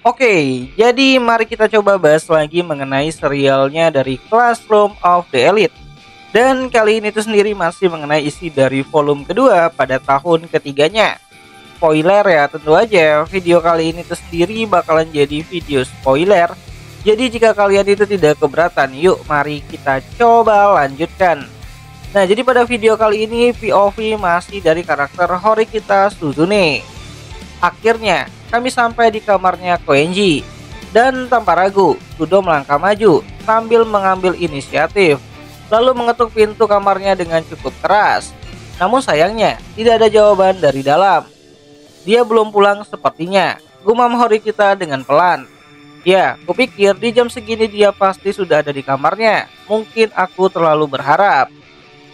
Oke, jadi mari kita coba bahas lagi mengenai serialnya dari Classroom of the Elite. Dan kali ini tuh sendiri masih mengenai isi dari volume kedua pada tahun ketiganya. Spoiler ya, tentu aja video kali ini tuh sendiri bakalan jadi video spoiler. Jadi jika kalian itu tidak keberatan, yuk mari kita coba lanjutkan. Nah, jadi pada video kali ini POV masih dari karakter Horikita Suzune. Akhirnya, kami sampai di kamarnya Koenji. Dan tanpa ragu, Sudo melangkah maju sambil mengambil inisiatif, lalu mengetuk pintu kamarnya dengan cukup keras. Namun sayangnya, tidak ada jawaban dari dalam. Dia belum pulang sepertinya, gumam Horikita dengan pelan. Ya, kupikir di jam segini dia pasti sudah ada di kamarnya. Mungkin aku terlalu berharap.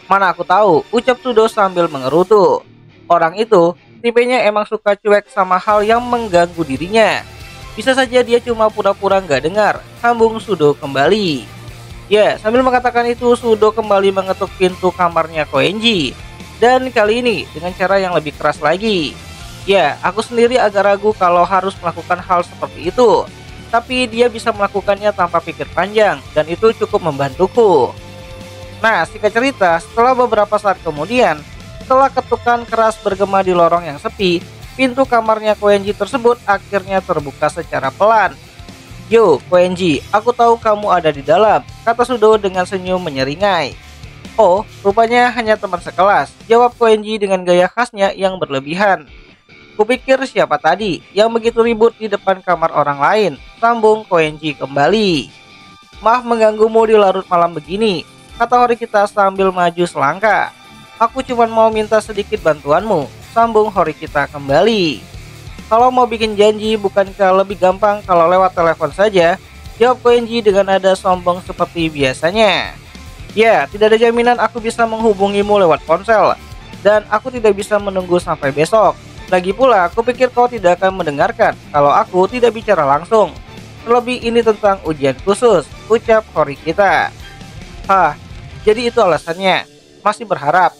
Mana aku tahu, ucap Sudo sambil mengerutu. Orang itu tipenya emang suka cuek sama hal yang mengganggu dirinya. Bisa saja dia cuma pura-pura nggak dengar, sambung Sudo kembali. Ya, sambil mengatakan itu Sudo kembali mengetuk pintu kamarnya Koenji. Dan kali ini dengan cara yang lebih keras lagi. Ya, aku sendiri agak ragu kalau harus melakukan hal seperti itu. Tapi dia bisa melakukannya tanpa pikir panjang dan itu cukup membantuku. Nah, singkat cerita, setelah beberapa saat kemudian, setelah ketukan keras bergema di lorong yang sepi, pintu kamarnya Koenji tersebut akhirnya terbuka secara pelan. "Yo, Koenji, aku tahu kamu ada di dalam," kata Sudo dengan senyum menyeringai. "Oh, rupanya hanya teman sekelas," jawab Koenji dengan gaya khasnya yang berlebihan. "Kupikir siapa tadi yang begitu ribut di depan kamar orang lain," sambung Koenji kembali. "Maaf mengganggumu di larut malam begini," kata Horikita sambil maju selangkah. "Aku cuma mau minta sedikit bantuanmu," sambung Horikita kembali. "Kalau mau bikin janji bukankah lebih gampang kalau lewat telepon saja?" jawab Koenji dengan nada sombong seperti biasanya. "Ya, tidak ada jaminan aku bisa menghubungimu lewat ponsel, dan aku tidak bisa menunggu sampai besok. Lagi pula, aku pikir kau tidak akan mendengarkan kalau aku tidak bicara langsung. Terlebih ini tentang ujian khusus," ucap Horikita. "Hah, jadi itu alasannya? Masih berharap?"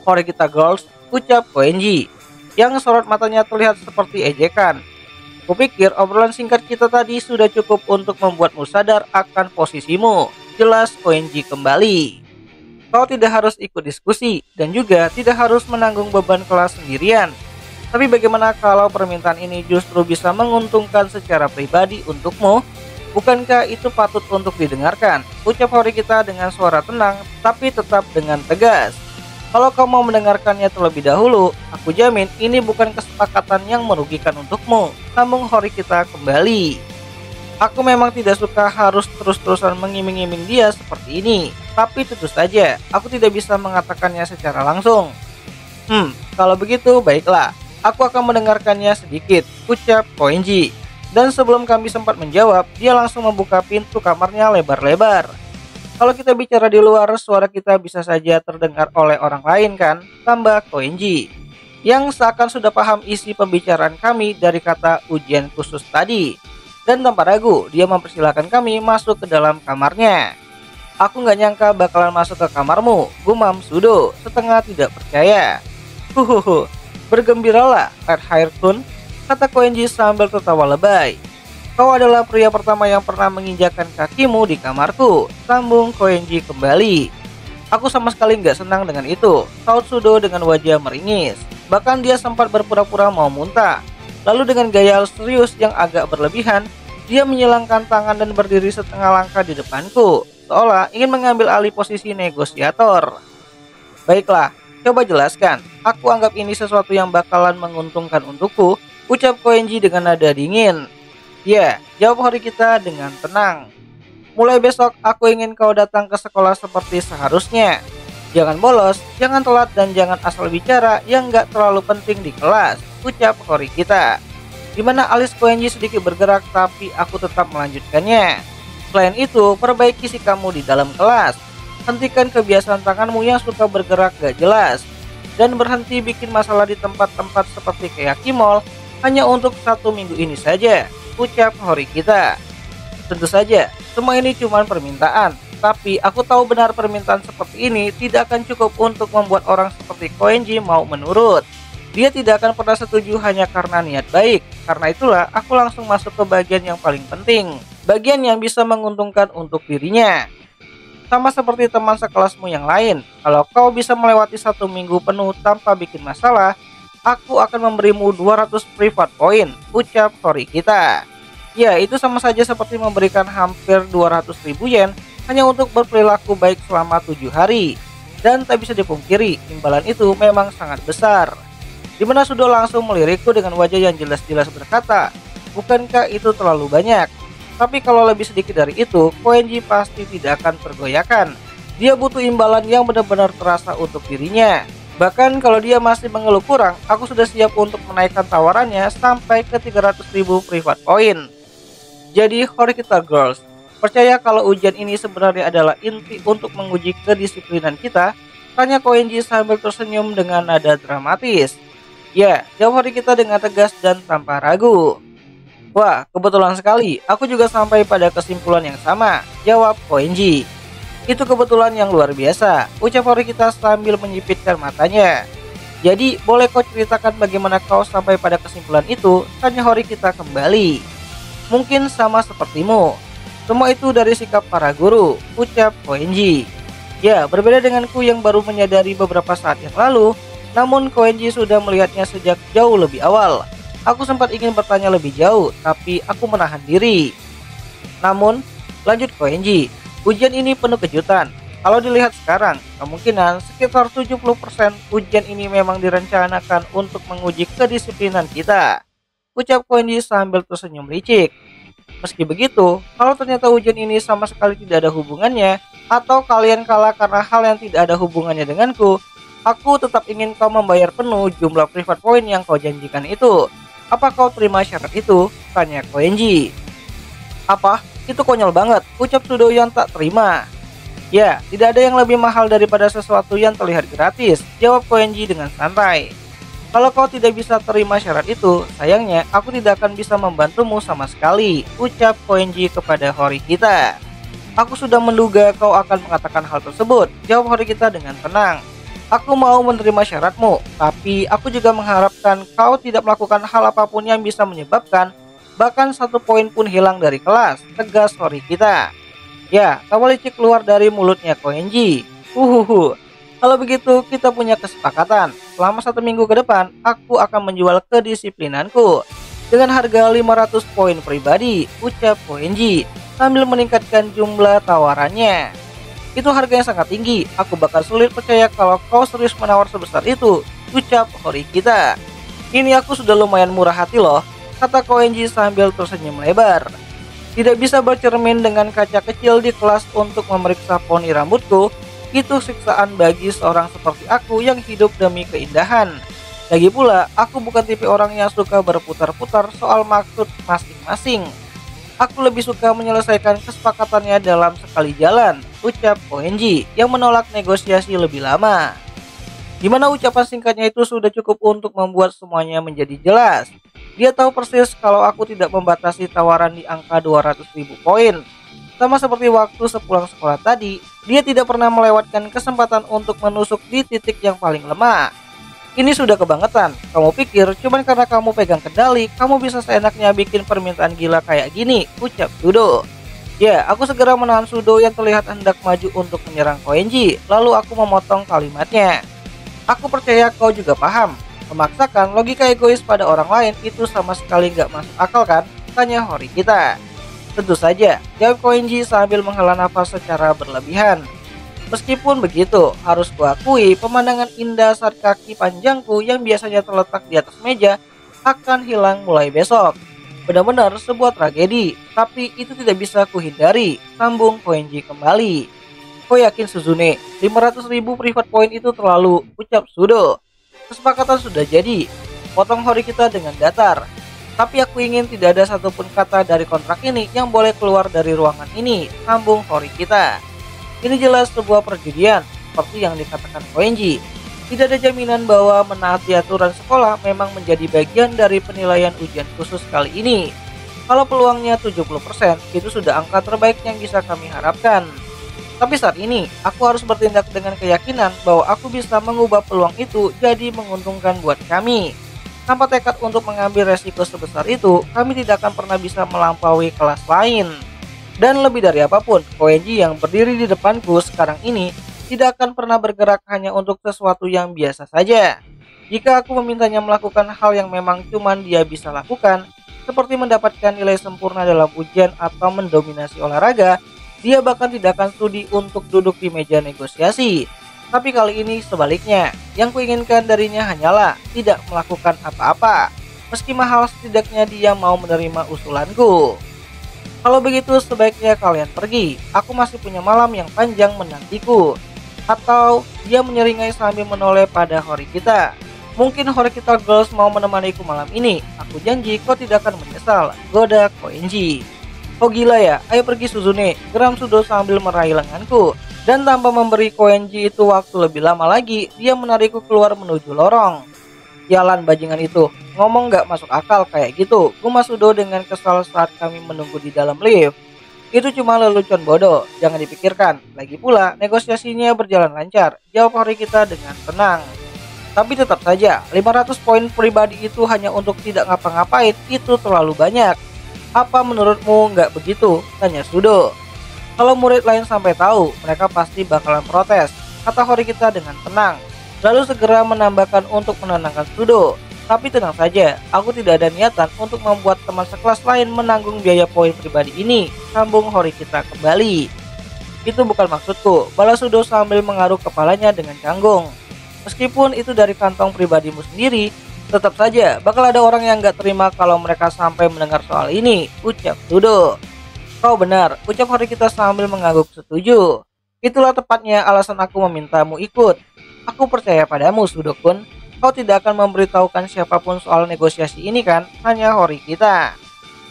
"Horikita Girls," ucap Koenji, yang sorot matanya terlihat seperti ejekan. "Kupikir obrolan singkat kita tadi sudah cukup untuk membuatmu sadar akan posisimu," jelas Koenji kembali. "Kau tidak harus ikut diskusi dan juga tidak harus menanggung beban kelas sendirian. Tapi bagaimana kalau permintaan ini justru bisa menguntungkan secara pribadi untukmu? Bukankah itu patut untuk didengarkan?" ucap Horikita dengan suara tenang tapi tetap dengan tegas. "Kalau kau mau mendengarkannya terlebih dahulu, aku jamin ini bukan kesepakatan yang merugikan untukmu," sambung Horikita kembali. "Aku memang tidak suka harus terus-terusan mengiming-iming dia seperti ini, tapi tentu saja aku tidak bisa mengatakannya secara langsung." Kalau begitu baiklah, aku akan mendengarkannya sedikit," ucap Koenji. Dan sebelum kami sempat menjawab, dia langsung membuka pintu kamarnya lebar-lebar. "Kalau kita bicara di luar, suara kita bisa saja terdengar oleh orang lain kan?" tambah Koenji, yang seakan sudah paham isi pembicaraan kami dari kata ujian khusus tadi. Dan tanpa ragu, dia mempersilahkan kami masuk ke dalam kamarnya. "Aku nggak nyangka bakalan masuk ke kamarmu," gumam Sudo setengah tidak percaya. "Huhuhu, bergembiralah, Red Hair Kun," kata Koenji sambil tertawa lebay. "Kau adalah pria pertama yang pernah menginjakkan kakimu di kamarku," sambung Koenji kembali. "Aku sama sekali nggak senang dengan itu," saut Sudo dengan wajah meringis. Bahkan dia sempat berpura-pura mau muntah. Lalu dengan gaya serius yang agak berlebihan, dia menyilangkan tangan dan berdiri setengah langkah di depanku, seolah ingin mengambil alih posisi negosiator. "Baiklah, coba jelaskan. Aku anggap ini sesuatu yang bakalan menguntungkan untukku," ucap Koenji dengan nada dingin. "Ya," jawab Horikita dengan tenang. "Mulai besok aku ingin kau datang ke sekolah seperti seharusnya. Jangan bolos, jangan telat, dan jangan asal bicara yang gak terlalu penting di kelas," ucap Horikita. Di mana alis Koenji sedikit bergerak tapi aku tetap melanjutkannya. "Selain itu, perbaiki sikapmu di dalam kelas. Hentikan kebiasaan tanganmu yang suka bergerak gak jelas. Dan berhenti bikin masalah di tempat-tempat seperti kayak mall hanya untuk 1 minggu ini saja," ucap Horikita. "Tentu saja, semua ini cuma permintaan. Tapi aku tahu benar permintaan seperti ini tidak akan cukup untuk membuat orang seperti Koenji mau menurut. Dia tidak akan pernah setuju hanya karena niat baik. Karena itulah aku langsung masuk ke bagian yang paling penting, bagian yang bisa menguntungkan untuk dirinya. Sama seperti teman sekelasmu yang lain, kalau kau bisa melewati 1 minggu penuh tanpa bikin masalah, aku akan memberimu 200 private point, ucap Horikita. Ya, itu sama saja seperti memberikan hampir 200.000 yen hanya untuk berperilaku baik selama 7 hari. Dan tak bisa dipungkiri, imbalan itu memang sangat besar. Dimana Sudo langsung melirikku dengan wajah yang jelas-jelas berkata, bukankah itu terlalu banyak? Tapi kalau lebih sedikit dari itu, Koenji pasti tidak akan tergoyahkan. Dia butuh imbalan yang benar-benar terasa untuk dirinya. Bahkan kalau dia masih mengeluh kurang, aku sudah siap untuk menaikkan tawarannya sampai ke 300.000 private point. Jadi Horikita Girls, percaya kalau ujian ini sebenarnya adalah inti untuk menguji kedisiplinan kita? Tanya Koenji sambil tersenyum dengan nada dramatis. Ya, jawab Horikita dengan tegas dan tanpa ragu. Wah, kebetulan sekali, aku juga sampai pada kesimpulan yang sama, jawab Koenji. Itu kebetulan yang luar biasa, ucap Horikita sambil menyipitkan matanya. Jadi, boleh kau ceritakan bagaimana kau sampai pada kesimpulan itu? Tanya Horikita kembali. Mungkin sama sepertimu. Semua itu dari sikap para guru, ucap Koenji. Ya, berbeda denganku yang baru menyadari beberapa saat yang lalu, namun Koenji sudah melihatnya sejak jauh lebih awal. Aku sempat ingin bertanya lebih jauh, tapi aku menahan diri. Namun, lanjut Koenji, ujian ini penuh kejutan. Kalau dilihat sekarang, kemungkinan sekitar 70% ujian ini memang direncanakan untuk menguji kedisiplinan kita. Ucap Koenji sambil tersenyum licik. Meski begitu, kalau ternyata ujian ini sama sekali tidak ada hubungannya, atau kalian kalah karena hal yang tidak ada hubungannya denganku, aku tetap ingin kau membayar penuh jumlah private point yang kau janjikan itu. Apa kau terima syarat itu? Tanya Koenji. Apa? Itu konyol banget, ucap Sudo yang tak terima. Ya, tidak ada yang lebih mahal daripada sesuatu yang terlihat gratis, jawab Koenji dengan santai. Kalau kau tidak bisa terima syarat itu, sayangnya aku tidak akan bisa membantumu sama sekali, ucap Koenji kepada Horikita. Aku sudah menduga kau akan mengatakan hal tersebut, jawab Horikita dengan tenang. Aku mau menerima syaratmu, tapi aku juga mengharapkan kau tidak melakukan hal apapun yang bisa menyebabkan bahkan 1 poin pun hilang dari kelas, tegas Horikita. Ya, tawa licik keluar dari mulutnya Koenji. Kalau begitu kita punya kesepakatan. Selama 1 minggu ke depan, aku akan menjual kedisiplinanku dengan harga 500 poin pribadi, ucap Koenji sambil meningkatkan jumlah tawarannya. Itu harga yang sangat tinggi, aku bakal sulit percaya kalau kau serius menawar sebesar itu, ucap Horikita. Ini aku sudah lumayan murah hati loh, kata Koenji sambil tersenyum lebar. Tidak bisa bercermin dengan kaca kecil di kelas untuk memeriksa poni rambutku, itu siksaan bagi seorang seperti aku yang hidup demi keindahan. Lagi pula, aku bukan tipe orang yang suka berputar-putar soal maksud masing-masing. Aku lebih suka menyelesaikan kesepakatannya dalam sekali jalan, ucap Koenji yang menolak negosiasi lebih lama. Dimana ucapan singkatnya itu sudah cukup untuk membuat semuanya menjadi jelas. Dia tahu persis kalau aku tidak membatasi tawaran di angka 200.000 poin. Sama seperti waktu sepulang sekolah tadi, dia tidak pernah melewatkan kesempatan untuk menusuk di titik yang paling lemah. Ini sudah kebangetan. Kamu pikir cuman karena kamu pegang kendali, kamu bisa seenaknya bikin permintaan gila kayak gini, ucap Sudo. Ya, aku segera menahan Sudo yang terlihat hendak maju untuk menyerang Koenji, lalu aku memotong kalimatnya. Aku percaya kau juga paham. Memaksakan logika egois pada orang lain itu sama sekali gak masuk akal kan? Tanya Horikita. Tentu saja, jawab Koenji sambil menghela nafas secara berlebihan. Meskipun begitu, harus kuakui pemandangan indah saat kaki panjangku yang biasanya terletak di atas meja akan hilang mulai besok. Benar-benar sebuah tragedi, tapi itu tidak bisa kuhindari, sambung Koenji kembali. Kau yakin Suzune, 500.000 private point itu terlalu, ucap Sudo. Kesepakatan sudah jadi, potong Horikita dengan datar. Tapi aku ingin tidak ada satupun kata dari kontrak ini yang boleh keluar dari ruangan ini, sambung Horikita. Ini jelas sebuah perjudian, seperti yang dikatakan Koenji. Tidak ada jaminan bahwa menaati aturan sekolah memang menjadi bagian dari penilaian ujian khusus kali ini. Kalau peluangnya 70%, itu sudah angka terbaik yang bisa kami harapkan. Tapi saat ini, aku harus bertindak dengan keyakinan bahwa aku bisa mengubah peluang itu jadi menguntungkan buat kami. Tanpa tekad untuk mengambil resiko sebesar itu, kami tidak akan pernah bisa melampaui kelas lain. Dan lebih dari apapun, Koenji yang berdiri di depanku sekarang ini tidak akan pernah bergerak hanya untuk sesuatu yang biasa saja. Jika aku memintanya melakukan hal yang memang cuman dia bisa lakukan, seperti mendapatkan nilai sempurna dalam ujian atau mendominasi olahraga, dia bahkan tidak akan studi untuk duduk di meja negosiasi. Tapi kali ini sebaliknya, yang kuinginkan darinya hanyalah tidak melakukan apa-apa. Meski mahal, setidaknya dia mau menerima usulanku. Kalau begitu sebaiknya kalian pergi, aku masih punya malam yang panjang menantiku. Atau dia menyeringai sambil menoleh pada Hori kita. Mungkin Hori kita Girls mau menemaniku malam ini. Aku janji kau tidak akan menyesal. Goda Koenji. Oh gila ya, ayo pergi Suzune, geram Sudo sambil meraih lenganku. Dan tanpa memberi Koenji itu waktu lebih lama lagi, dia menarikku keluar menuju lorong. Jalan bajingan itu, ngomong gak masuk akal kayak gitu, gumam Sudo dengan kesal saat kami menunggu di dalam lift. Itu cuma lelucon bodoh, jangan dipikirkan. Lagi pula, negosiasinya berjalan lancar, jawab Hori kita dengan tenang. Tapi tetap saja, 500 poin pribadi itu hanya untuk tidak ngapa-ngapain, itu terlalu banyak. Apa menurutmu nggak begitu? Tanya Sudo. Kalau murid lain sampai tahu, mereka pasti bakalan protes, kata Hori kita dengan tenang. Lalu segera menambahkan untuk menenangkan Sudo. Tapi tenang saja, aku tidak ada niatan untuk membuat teman sekelas lain menanggung biaya poin pribadi ini, sambung Hori kita kembali. Itu bukan maksudku, balas Sudo sambil mengaruk kepalanya dengan canggung. Meskipun itu dari kantong pribadimu sendiri, tetap saja bakal ada orang yang gak terima kalau mereka sampai mendengar soal ini, ucap Sudo. Kau benar, ucap Hori kita sambil mengangguk setuju. Itulah tepatnya alasan aku memintamu ikut. Aku percaya padamu, Sudo-kun. Kau tidak akan memberitahukan siapapun soal negosiasi ini kan, hanya Hori kita.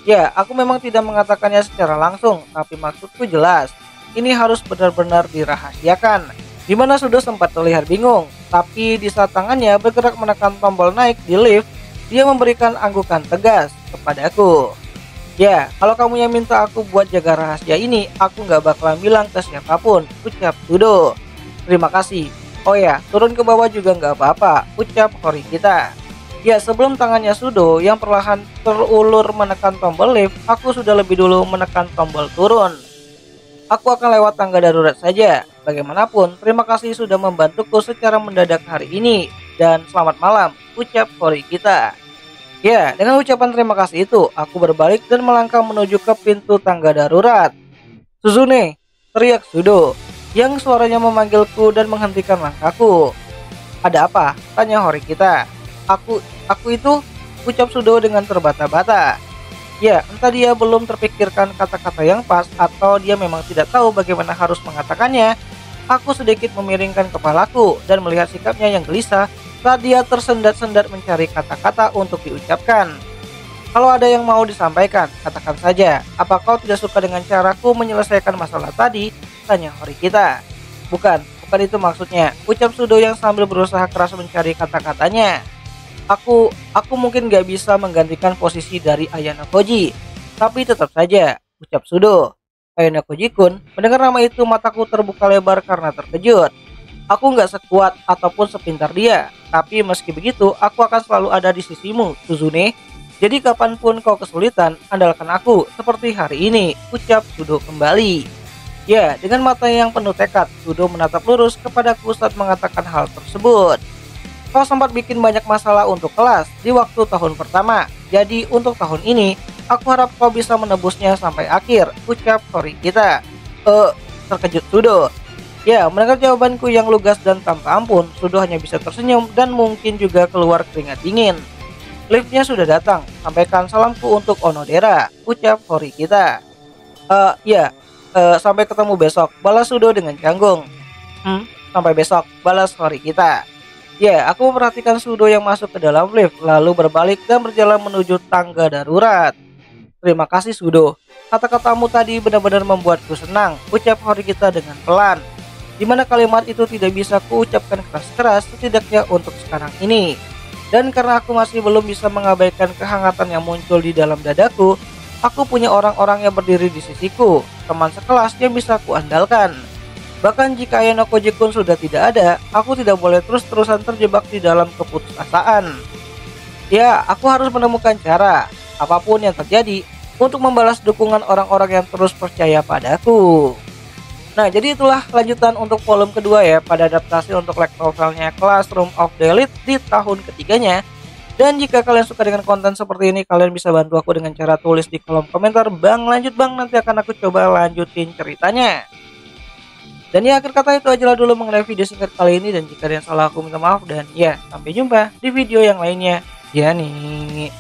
Ya, aku memang tidak mengatakannya secara langsung, tapi maksudku jelas. Ini harus benar-benar dirahasiakan. Dimana Sudo sempat terlihat bingung, tapi di saat tangannya bergerak menekan tombol naik di lift, dia memberikan anggukan tegas kepadaku. Ya, kalau kamu yang minta aku buat jaga rahasia ini, aku nggak bakalan bilang ke siapapun, ucap Sudo. Terima kasih. Oh ya, turun ke bawah juga nggak apa-apa, ucap Hori kita. Ya, sebelum tangannya Sudo yang perlahan terulur menekan tombol lift, aku sudah lebih dulu menekan tombol turun. Aku akan lewat tangga darurat saja. Bagaimanapun, terima kasih sudah membantuku secara mendadak hari ini. Dan selamat malam, ucap Hori kita. Ya, dengan ucapan terima kasih itu, aku berbalik dan melangkah menuju ke pintu tangga darurat. Suzune, teriak Sudo, yang suaranya memanggilku dan menghentikan langkahku. Ada apa? Tanya Hori kita. Aku itu, ucap Sudo dengan terbata-bata. Ya, entah dia belum terpikirkan kata-kata yang pas atau dia memang tidak tahu bagaimana harus mengatakannya. Aku sedikit memiringkan kepalaku dan melihat sikapnya yang gelisah saat dia tersendat-sendat mencari kata-kata untuk diucapkan. Kalau ada yang mau disampaikan, katakan saja. Apa kau tidak suka dengan caraku menyelesaikan masalah tadi? Tanya Hori kita. Bukan itu maksudnya, ucap Sudo yang sambil berusaha keras mencari kata-katanya. Aku mungkin gak bisa menggantikan posisi dari Ayano Koji, tapi tetap saja, ucap Sudo. Ayano Koji-kun, mendengar nama itu mataku terbuka lebar karena terkejut. Aku gak sekuat ataupun sepintar dia, tapi meski begitu aku akan selalu ada di sisimu, Suzune. Jadi kapanpun kau kesulitan, andalkan aku seperti hari ini, ucap Sudo kembali. Ya, dengan mata yang penuh tekad, Sudo menatap lurus kepadaku saat mengatakan hal tersebut. Kau sempat bikin banyak masalah untuk kelas di waktu tahun pertama. Jadi untuk tahun ini, aku harap kau bisa menebusnya sampai akhir, ucap Hori kita. Terkejut Sudo. Ya, mendengar jawabanku yang lugas dan tanpa ampun, Sudo hanya bisa tersenyum dan mungkin juga keluar keringat dingin. Liftnya sudah datang, sampaikan salamku untuk Onodera, ucap Hori kita. Sampai ketemu besok, balas Sudo dengan canggung. Sampai besok, balas Hori kita. Ya, aku memperhatikan Sudo yang masuk ke dalam lift, lalu berbalik dan berjalan menuju tangga darurat. Terima kasih Sudo, kata-katamu tadi benar-benar membuatku senang, ucap Hori kita dengan pelan. Dimana kalimat itu tidak bisa kuucapkan keras-keras, setidaknya untuk sekarang ini. Dan karena aku masih belum bisa mengabaikan kehangatan yang muncul di dalam dadaku, aku punya orang-orang yang berdiri di sisiku, teman sekelas yang bisa kuandalkan. Bahkan jika Ayano Koji-kun sudah tidak ada, aku tidak boleh terus-terusan terjebak di dalam keputusasaan. Ya, aku harus menemukan cara, apapun yang terjadi, untuk membalas dukungan orang-orang yang terus percaya padaku. Nah, jadi itulah lanjutan untuk volume kedua ya, pada adaptasi untuk light novelnya Classroom of the Elite di tahun ketiganya. Dan jika kalian suka dengan konten seperti ini, kalian bisa bantu aku dengan cara tulis di kolom komentar, "Bang, lanjut bang," nanti akan aku coba lanjutin ceritanya. Dan ya, akhir kata itu aja lah dulu mengenai video singkat kali ini, dan jika ada yang salah aku minta maaf, dan ya sampai jumpa di video yang lainnya. Ya nih.